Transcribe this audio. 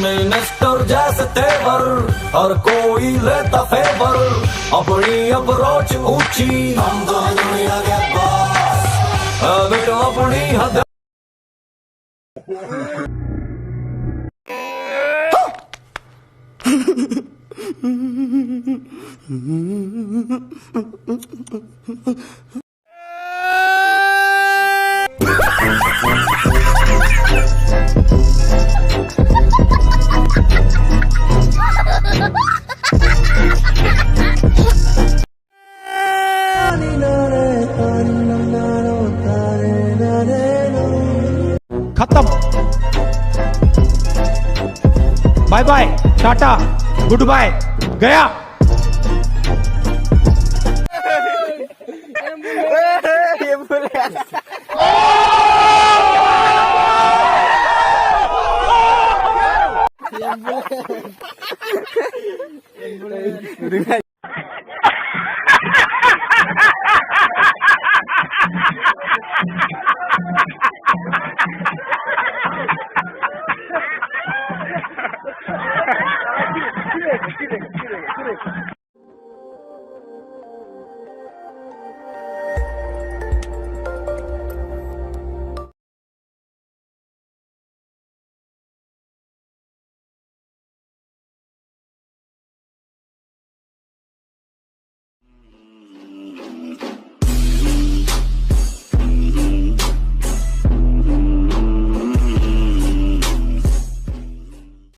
Minister जैसे तेवर, हर कोई लेता फेवर, अपनी अप्रोच ऊंची, हम दोनों दुनिया के बॉस, बेटा अपनी हद। खत्म। Bye bye, tata, goodbye, गया। ये